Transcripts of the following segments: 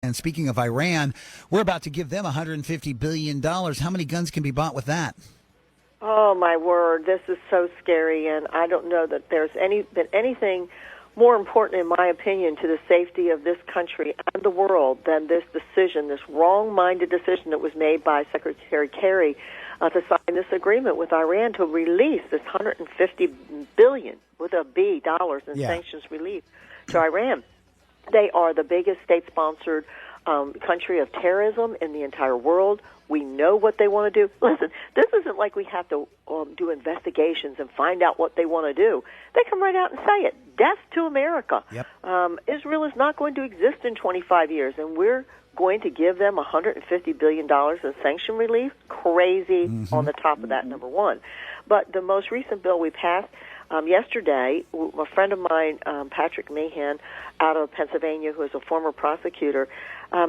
And speaking of Iran, we're about to give them $150 billion. How many guns can be bought with that? Oh, my word. This is so scary, and I don't know that there's been anything more important, in my opinion, to the safety of this country and the world than this decision, this wrong-minded decision that was made by Secretary Kerry to sign this agreement with Iran to release this $150 billion, with a B, dollars in sanctions relief to Iran. They are the biggest state-sponsored country of terrorism in the entire world. We know what they want to do. Listen, this isn't like we have to do investigations and find out what they want to do. They come right out and say it. Death to America. Yep. Israel is not going to exist in 25 years, and we're going to give them $150 billion in sanction relief. Crazy on the top of that, number one. But the most recent bill we passed yesterday, a friend of mine, Patrick Mahan, out of Pennsylvania, who is a former prosecutor,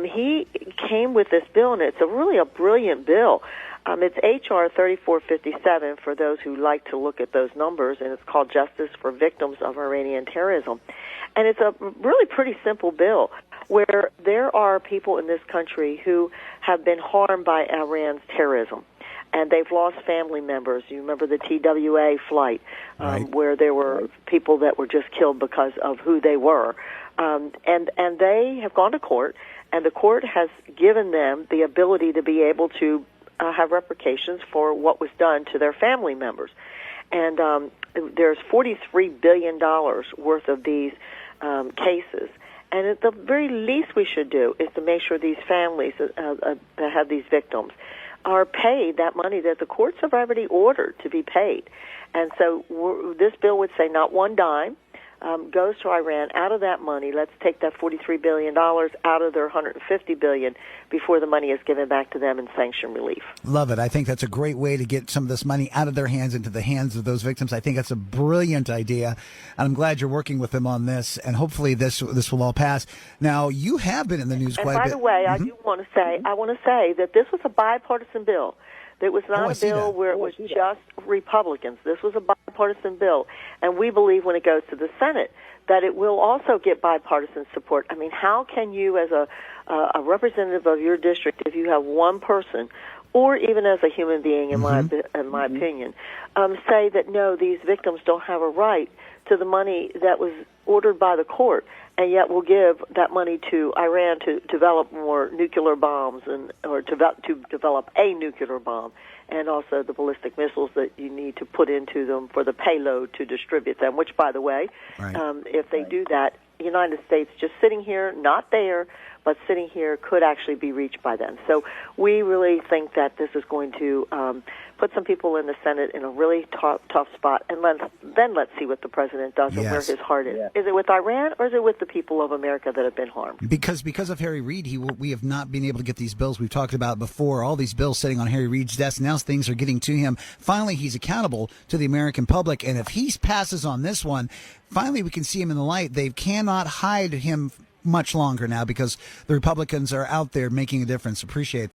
he came with this bill, and it's really a brilliant bill. It's H.R. 3457 for those who like to look at those numbers, and it's called Justice for Victims of Iranian Terrorism. And it's a really pretty simple bill where there are people in this country who have been harmed by Iran's terrorism. And they've lost family members. You remember the TWA flight, where there were people that were just killed because of who they were. And they have gone to court, and the court has given them the ability to be able to have repercussions for what was done to their family members. And there's $43 billion worth of these cases. And at the very least we should do is to make sure these families that have these victims are paid that money that the courts have already ordered to be paid. And so this bill would say not one dime goes to Iran out of that money. Let's take that $43 billion out of their $150 billion before the money is given back to them in sanction relief. Love it. I think that's a great way to get some of this money out of their hands into the hands of those victims. I think that's a brilliant idea, and I'm glad you're working with them on this, and hopefully this will all pass. Now, you have been in the news quite a bit. And by the way, I do want to say, that this was a bipartisan bill. It was not a bill where it was just Republicans. This was a bipartisan bill, and we believe when it goes to the Senate that it will also get bipartisan support. I mean, how can you, as a representative of your district, if you have one person, or even as a human being, in my opinion, say that no, these victims don't have a right to the money that was ordered by the court, and yet we'll give that money to Iran to develop more nuclear bombs or to develop a nuclear bomb, and also the ballistic missiles that you need to put into them for the payload to distribute them, which, by the way, if they do that, the United States just sitting here, not there, but sitting here could actually be reached by them. So we really think that this is going to put some people in the Senate in a really tough spot, and then let's see what the president does and where his heart is. Is it with Iran, or is it with the people of America that have been harmed? Because of Harry Reid, we have not been able to get these bills we've talked about before, all these bills sitting on Harry Reid's desk. Now things are getting to him. Finally, he's accountable to the American public, and if he passes on this one, finally we can see him in the light. They cannot hide him much longer now because the Republicans are out there making a difference. Appreciate it.